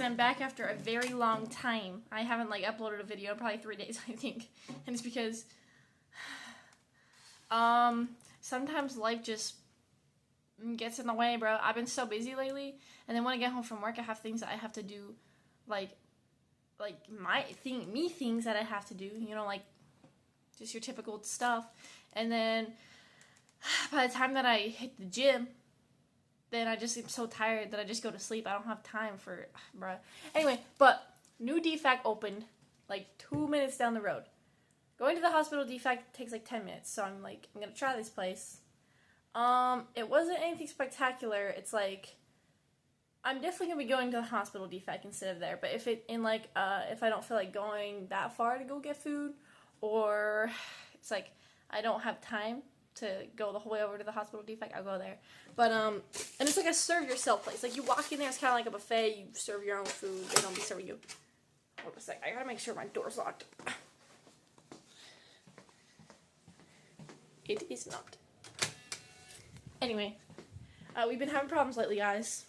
I'm back after a very long time. I haven't, like, uploaded a video in probably 3 days, I think. And it's because, sometimes life just gets in the way, bro. I've been so busy lately, and then when I get home from work, I have things that I have to do, like things that I have to do, you know, like, just your typical stuff. And then, by the time that I hit the gym, then I just am so tired that I just go to sleep. I don't have time for, bruh. Anyway, but new DFAC opened like 2 minutes down the road. Going to the hospital DFAC takes like 10 minutes, so I'm like, I'm gonna try this place. It wasn't anything spectacular. It's like, I'm definitely gonna be going to the hospital DFAC instead of there. But if I don't feel like going that far to go get food, or it's like I don't have time to go the whole way over to the hospital DFAC, I'll go there. But, and it's like a serve yourself place. Like, you walk in there, it's kind of like a buffet, you serve your own food, they don't be serving you. Hold on a sec, I gotta make sure my door's locked. It is not. Anyway, we've been having problems lately, guys.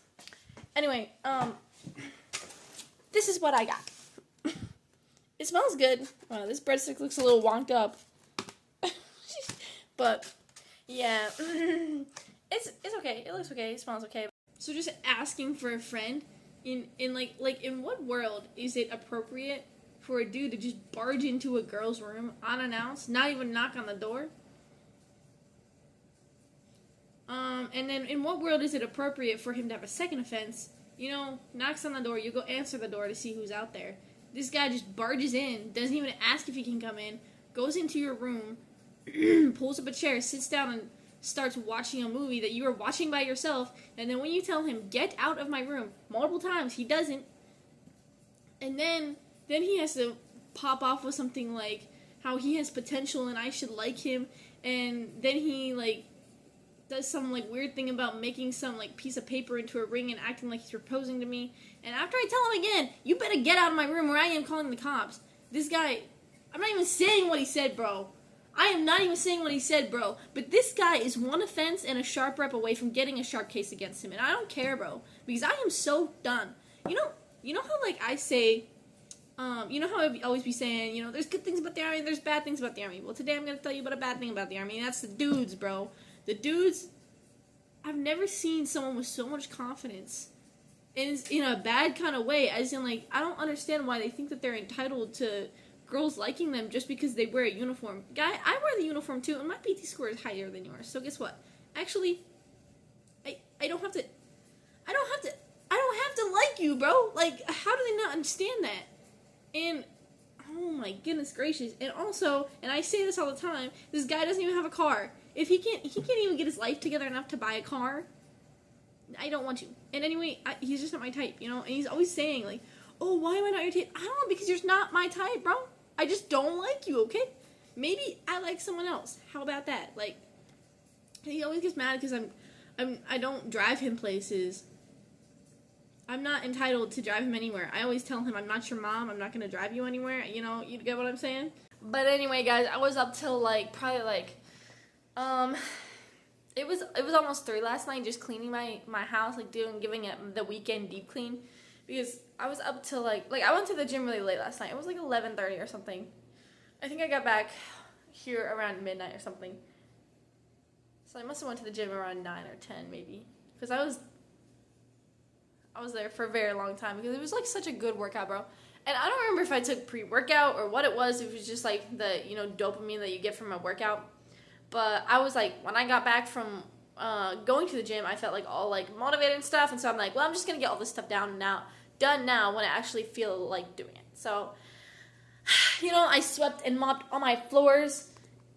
Anyway, this is what I got. It smells good. This breadstick looks a little wonked up. But, yeah, it's okay. It looks okay. It smells okay. So just asking for a friend, in what world is it appropriate for a dude to just barge into a girl's room unannounced, not even knock on the door? And then in what world is it appropriate for him to have a second offense? You know, knocks on the door, you go answer the door to see who's out there. This guy just barges in, doesn't even ask if he can come in, goes into your room, pulls up a chair, sits down, and starts watching a movie that you are watching by yourself, and then when you tell him, get out of my room, multiple times, he doesn't, and then he has to pop off with something like how he has potential and I should like him, and then he, like, does some, like, weird thing about making some, like, piece of paper into a ring and acting like he's proposing to me, and after I tell him again, you better get out of my room or I am calling the cops. This guy, I'm not even saying what he said, bro. I am not even saying what he said, bro. But this guy is one offense and a sharp rep away from getting a sharp case against him. And I don't care, bro. Because I am so done. You know how, like, I say, you know how I always be saying, you know, there's good things about the Army, there's bad things about the Army. Well, today I'm going to tell you about a bad thing about the Army, and that's the dudes, bro. The dudes, I've never seen someone with so much confidence. And in a bad kind of way, as in, like, I don't understand why they think that they're entitled to girls liking them just because they wear a uniform. Guy, I wear the uniform too, and my PT score is higher than yours. So guess what? Actually, I don't have to like you, bro. Like, how do they not understand that? And oh my goodness gracious. And also, and I say this all the time, this guy doesn't even have a car. If he can't even get his life together enough to buy a car, I don't want you. And anyway, he's just not my type, you know? And he's always saying, like, oh, why am I not your type? I don't know, because you're not my type, bro. I just don't like you, okay? Maybe I like someone else. How about that? Like, he always gets mad because I don't drive him places. I'm not entitled to drive him anywhere. I always tell him, I'm not your mom. I'm not going to drive you anywhere. You know, you get what I'm saying? But anyway, guys, I was up till, like, probably, like, it was almost 3 last night, just cleaning my house, like, giving it the weekend deep clean. Because I was up till, like, I went to the gym really late last night. It was, like, 11:30 or something. I think I got back here around midnight or something. So I must have went to the gym around 9 or 10, maybe. Because I was there for a very long time. Because it was, like, such a good workout, bro. And I don't remember if I took pre-workout or what it was. It was just, like, the, you know, dopamine that you get from a workout. But I was, like, when I got back from going to the gym, I felt, like, all, like, motivated and stuff. And so I'm like, well, I'm just going to get all this stuff done now when I actually feel like doing it. So, you know, I swept and mopped all my floors.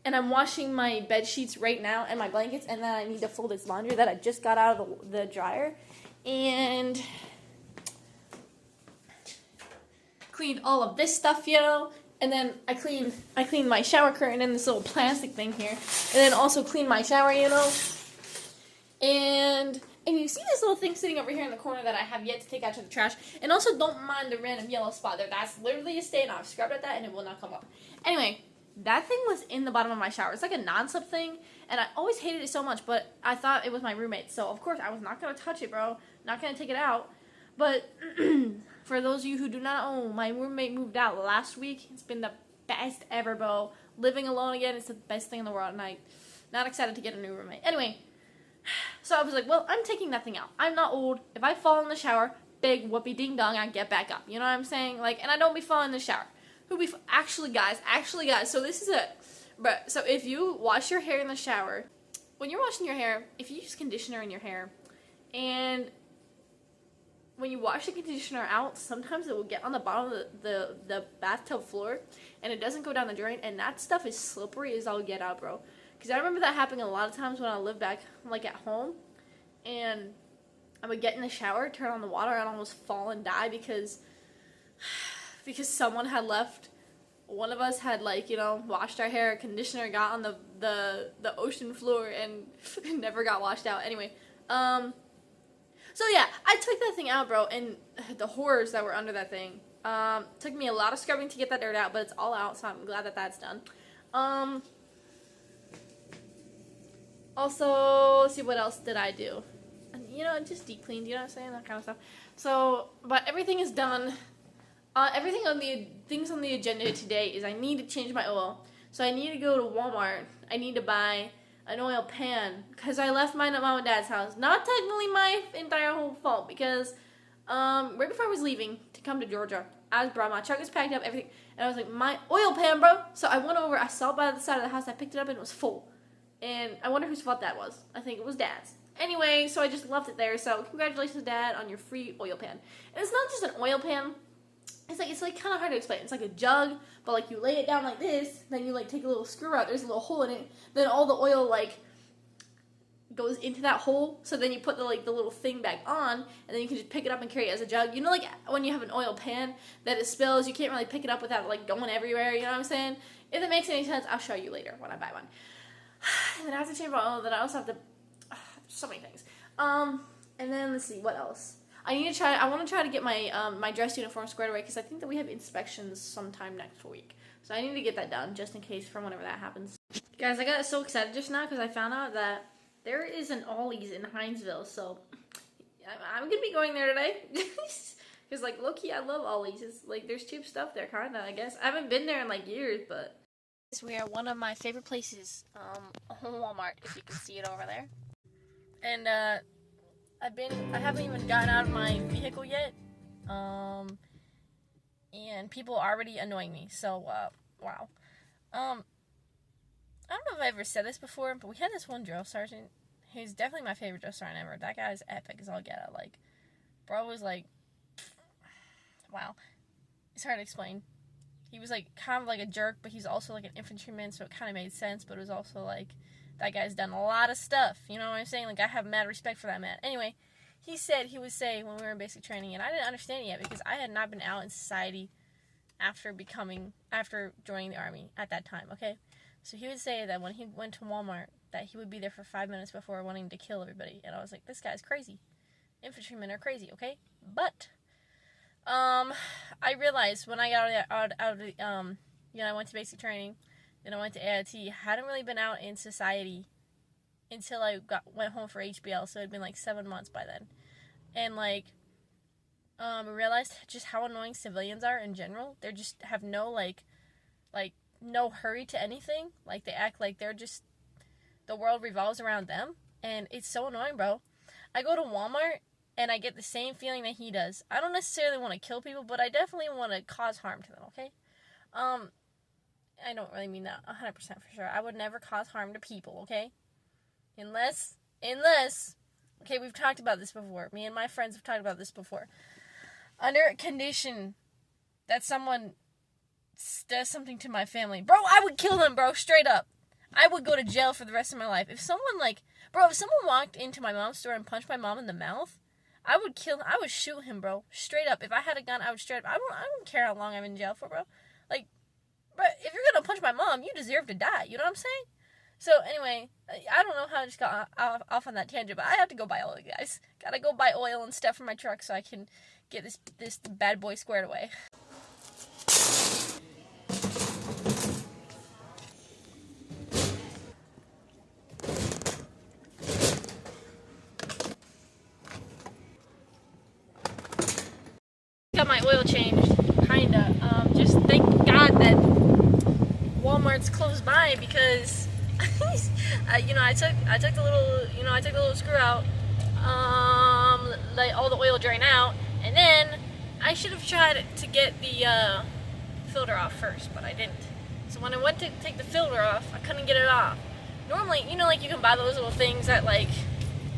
And I'm washing my bed sheets right now and my blankets. And then I need to fold this laundry that I just got out of the dryer. And cleaned all of this stuff, you know. And then I cleaned my shower curtain and this little plastic thing here. And then also cleaned my shower, you know. And you see this little thing sitting over here in the corner that I have yet to take out to the trash. And also don't mind the random yellow spot there. That's literally a stain. I've scrubbed at that and it will not come up. Anyway, that thing was in the bottom of my shower. It's like a non-slip thing. And I always hated it so much, but I thought it was my roommate. So, of course, I was not going to touch it, bro. Not going to take it out. But For those of you who do not know, my roommate moved out last week. It's been the best ever, bro. Living alone again is the best thing in the world, and I'm not excited to get a new roommate. Anyway, so I was like, well, I'm taking that thing out. I'm not old. If I fall in the shower, big whoopee ding dong, I get back up. You know what I'm saying? Like, and I don't be falling in the shower. Actually, guys. So this is it. But so if you wash your hair in the shower, when you're washing your hair, if you use conditioner in your hair, and when you wash the conditioner out, sometimes it will get on the bottom of the bathtub floor, and it doesn't go down the drain, and that stuff is slippery as all get out, bro. Because I remember that happening a lot of times when I lived back, like, at home, and I would get in the shower, turn on the water, and almost fall and die because someone had left. One of us had, like, you know, washed our hair, conditioner got on the ocean floor, and it never got washed out. Anyway, so yeah, I took that thing out, bro, and the horrors that were under that thing. Took me a lot of scrubbing to get that dirt out, but it's all out, so I'm glad that that's done. Also, let's see, what else did I do? You know, just deep cleaned, you know what I'm saying? That kind of stuff. So, but everything is done. Things on the agenda today is I need to change my oil. So I need to go to Walmart. I need to buy an oil pan because I left mine at mom and dad's house. Not technically my entire whole fault because right before I was leaving to come to Georgia, I was brought my truck was packed up, everything, and I was like, my oil pan, bro. So I went over, I saw it by the side of the house, I picked it up and it was full. And I wonder whose fault that was. I think it was Dad's. Anyway, so I just left it there. So congratulations, Dad, on your free oil pan. And it's not just an oil pan. It's like kind of hard to explain. It's like a jug, but like you lay it down like this, then you like take a little screw out. There's a little hole in it. Then all the oil like goes into that hole. So then you put the little thing back on, and then you can just pick it up and carry it as a jug. You know, like when you have an oil pan that it spills, you can't really pick it up without like going everywhere. You know what I'm saying? If it makes any sense, I'll show you later when I buy one. And then I have to change my oil. Then I also have to so many things. And then let's see what else. I want to try to get my my dress uniform squared away because I think that we have inspections sometime next week. So I need to get that done just in case for whenever that happens. Guys, I got so excited just now because I found out that there is an Ollie's in Hinesville. So I'm gonna be going there today. Because like low-key, I love Ollie's. It's like there's cheap stuff there, kinda. I guess I haven't been there in like years, but we are one of my favorite places, Walmart. If you can see it over there. And I haven't even gotten out of my vehicle yet, and people are already annoying me, so, wow. I don't know if I ever said this before, but we had this one drill sergeant, he's definitely my favorite drill sergeant ever. That guy is epic as all get out, like, bro was, like, wow, it's hard to explain. He was, like, kind of like a jerk, but he's also, like, an infantryman, so it kind of made sense, but it was also, like, that guy's done a lot of stuff, you know what I'm saying? Like, I have mad respect for that man. Anyway, he would say when we were in basic training, and I didn't understand it yet because I had not been out in society after joining the Army at that time, okay? So he would say that when he went to Walmart, that he would be there for 5 minutes before wanting to kill everybody. And I was like, this guy's crazy. Infantrymen are crazy, okay? But I realized when I got out of the, I went to basic training, then I went to AIT, hadn't really been out in society until I went home for HBL, so it had been like 7 months by then. And like, I realized just how annoying civilians are in general. They just have no like no hurry to anything. Like they act like they're just, the world revolves around them, and it's so annoying, bro. I go to Walmart and I get the same feeling that he does. I don't necessarily want to kill people, but I definitely want to cause harm to them, okay? I don't really mean that 100% for sure. I would never cause harm to people, okay? Unless, okay, we've talked about this before. Me and my friends have talked about this before. Under a condition that someone does something to my family, bro, I would kill them, bro, straight up. I would go to jail for the rest of my life. If someone walked into my mom's store and punched my mom in the mouth, I would kill him. I would shoot him, bro, straight up. If I had a gun, I would straight up. I don't care how long I'm in jail for, bro. Like, but if you're gonna punch my mom, you deserve to die. You know what I'm saying? So anyway, I don't know how I just got off on that tangent, but I have to go buy oil, guys. Gotta go buy oil and stuff for my truck so I can get this bad boy squared away. got my oil changed, kinda. Just thank God that Walmart's close by, because I took the little screw out, let all the oil drain out, and then I should have tried to get the filter off first, but I didn't. So when I went to take the filter off, I couldn't get it off. Normally, like you can buy those little things that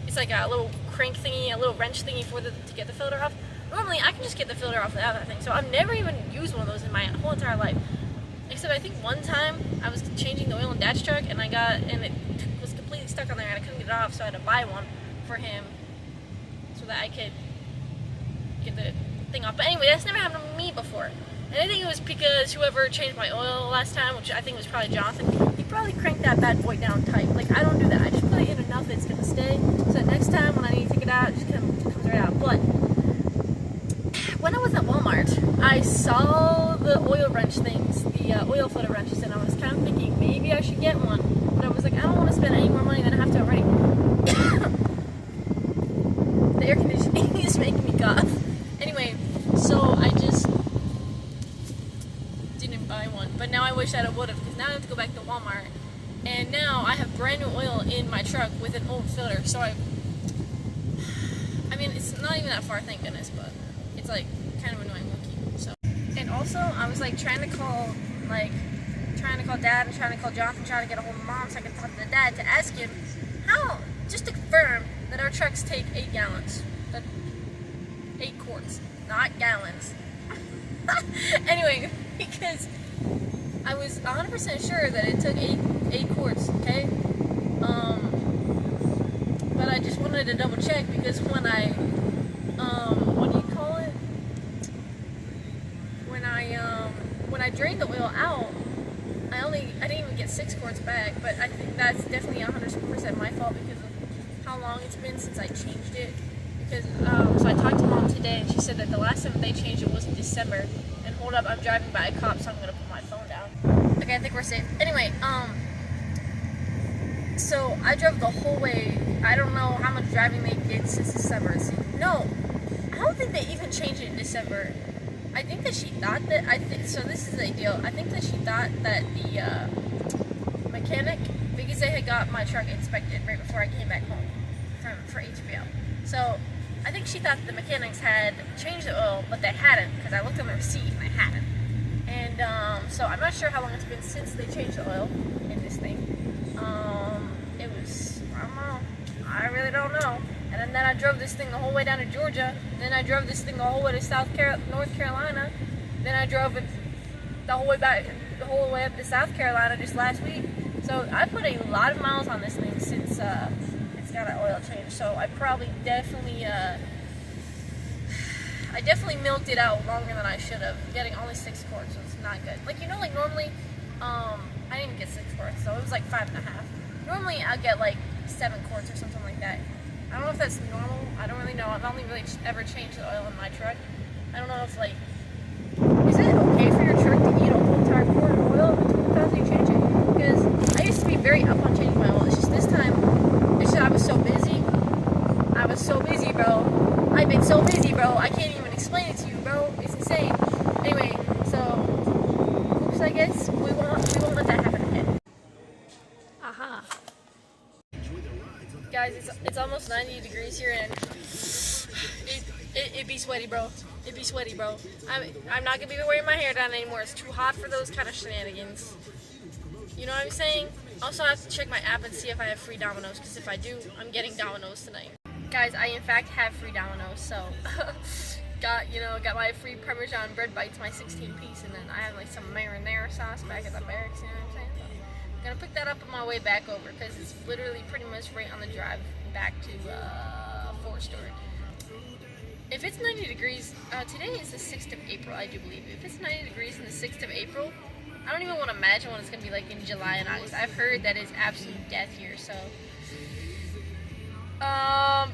it's like a little crank thingy, a little wrench thingy to get the filter off. Normally, I can just get the filter off without that thing. So I've never even used one of those in my whole entire life. Except I think one time I was changing the oil in Dad's truck, and it was completely stuck on there, and I couldn't get it off, so I had to buy one for him so that I could get the thing off. But anyway, that's never happened to me before. And I think it was because whoever changed my oil last time, which I think was probably Jonathan, he probably cranked that bad boy down tight. Like, I don't do that. I just put it in enough that it's going to stay, so that next time when I need to take it out, it just comes right out. But when I was at Walmart, I saw the oil wrench things, the oil filter wrenches, and I was kind of thinking maybe I should get one. But I was like, I don't want to spend any more money than I have to already. The air conditioning is making me cough. Anyway, so I just didn't buy one. But now I wish that I would have, because now I have to go back to Walmart. And now I have brand new oil in my truck with an old filter. So I mean, it's not even that far, thank goodness, but it's like kind of annoying looking. So, and also I was like trying to call Dad and trying to call Jonathan, trying to get a hold of Mom so I could talk to Dad to ask him just to confirm that our trucks take 8 gallons, 8 quarts, not gallons. Anyway, because I was 100% sure that it took 8 quarts, okay? But I just wanted to double check, because when I, what do you call it? When I drained the oil out, I didn't even get 6 quarts back, but I think that's definitely 100% my fault because of how long it's been since I changed it. Because, so I talked to Mom today, and she said that the last time they changed it was in December. And hold up, I'm driving by a cop, so I'm gonna put my phone down. Okay, I think we're safe. Anyway, so I drove the whole way. I don't know how much driving they did since December. No, I don't think they even changed it in December. I think that she thought that, so this is the deal. I think that she thought that the mechanic, because they had got my truck inspected right before I came back home for HBO. So I think she thought the mechanics had changed the oil, but they hadn't, because I looked on the receipt and they hadn't. And so I'm not sure how long it's been since they changed the oil in this thing. It was, I don't know. I really don't know. And then I drove this thing the whole way down to Georgia. Then I drove this thing the whole way to North Carolina. Then I drove it the whole way up to South Carolina just last week. So I put a lot of miles on this thing since it's got an oil change. So I definitely milked it out longer than I should have. Getting only 6 quarts was not good. Like, normally, I didn't even get 6 quarts, so it was like 5.5. Normally I'll get like 7 quarts or something like that. I don't know if that's normal. I don't really know. I've only really ever changed the oil in my truck. I don't know if, like, is it okay for your truck to eat a whole entire quart of oil between the times you change it? Because I used to be very up on changing my oil. It's just this time, I was so busy. I was so busy, bro. I've been so busy, bro. I can't even explain it to you, bro. It's insane. Anyway, so, oops, I guess we won't let that happen again. Aha. Guys, it's almost 90 degrees here, and it be sweaty, bro. It be sweaty, bro. I'm not gonna be wearing my hair down anymore. It's too hot for those kind of shenanigans. You know what I'm saying? Also, I have to check my app and see if I have free Domino's, because if I do, I'm getting Domino's tonight. Guys, I in fact have free Domino's, so got my free Parmesan bread bites, my 16-piece, and then I have like some marinara sauce back at the barracks. You know what I'm saying? I'm gonna pick that up on my way back over, because it's literally pretty much right on the drive back to Forest-Story. If it's 90 degrees, today is the 6th of April, I do believe. If it's 90 degrees on the 6th of April, I don't even want to imagine what it's gonna be like in July and August. I've heard that it's absolute death here, so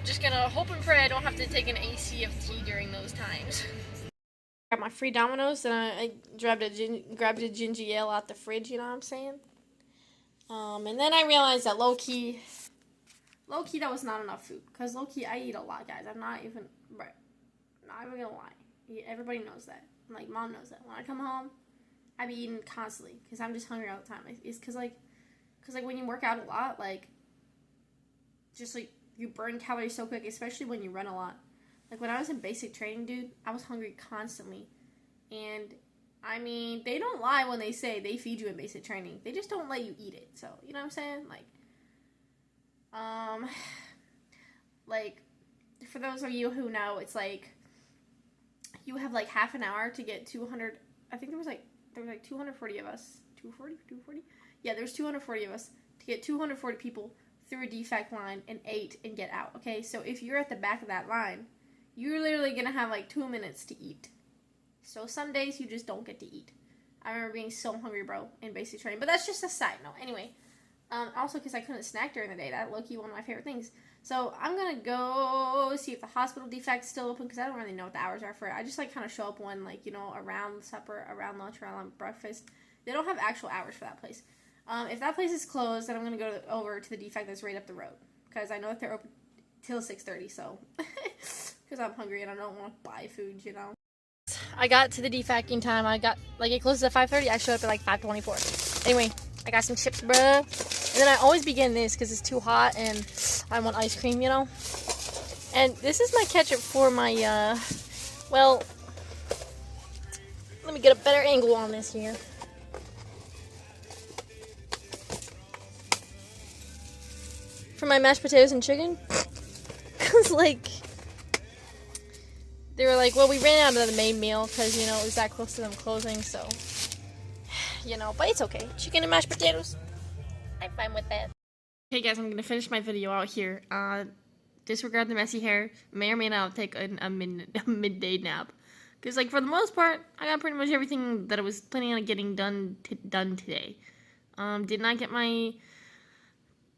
just gonna hope and pray I don't have to take an AC of tea during those times. Got my free Domino's, and I grabbed a ginger ale out the fridge. You know what I'm saying? And then I realized that low-key, that was not enough food. Because low-key, I eat a lot, guys. I'm not even gonna lie. Everybody knows that. Like, mom knows that. When I come home, I be eating constantly because I'm just hungry all the time. It's because when you work out a lot, like, just, like, you burn calories so quick, especially when you run a lot. Like, when I was in basic training, dude, I was hungry constantly. And, I mean, they don't lie when they say they feed you in basic training. They just don't let you eat it. So, you know what I'm saying? Like, for those of you who know, it's like, you have, like, half an hour to get 200, I think there was, like, 240 of us. 240? Yeah, there's 240 of us to get 240 people through a defect line and 8 and get out, okay? So if you're at the back of that line, you're literally going to have, like, 2 minutes to eat. So some days you just don't get to eat. I remember being so hungry, bro, in basic training. But that's just a side note. Anyway, also because I couldn't snack during the day. That low-key one of my favorite things. So I'm going to go see if the hospital defect's still open because I don't really know what the hours are for it. I just, like, kind of show up when, like, you know, around supper, around lunch, around breakfast. They don't have actual hours for that place. If that place is closed, then I'm going to go over to the defect that's right up the road. Because I know that they're open till 6:30, so. Because I'm hungry and I don't want to buy food, you know. I got to the defecting time. It closes at 5:30. I showed up at, like, 5:24. Anyway, I got some chips, bruh. And then I always begin this because it's too hot and I want ice cream, you know. And this is my ketchup for my, well, let me get a better angle on this here. For my mashed potatoes and chicken. Because, like, they were like, well, we ran out of the main meal because, you know, it was that close to them closing, so, you know, but it's okay. Chicken and mashed potatoes, I'm fine with that. Hey guys, I'm going to finish my video out here. Disregard the messy hair. May or may not take a midday nap. Because, like, for the most part, I got pretty much everything that I was planning on getting done today. Did not get my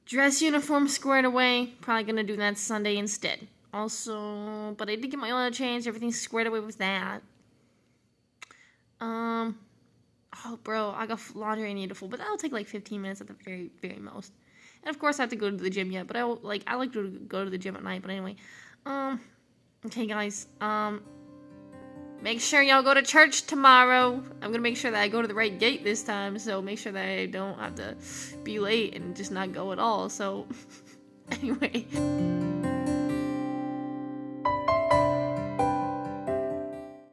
dress uniform squared away. Probably going to do that Sunday instead. Also, but I did get my oil changed. Everything's squared away with that. Oh, bro, I got laundry I need to fold, but that'll take like 15 minutes at the very, very most. And of course, I have to go to the gym yet. But I like to go to the gym at night. But anyway, okay, guys. Make sure y'all go to church tomorrow. I'm gonna make sure that I go to the right gate this time. So make sure that I don't have to be late and just not go at all. So, anyway.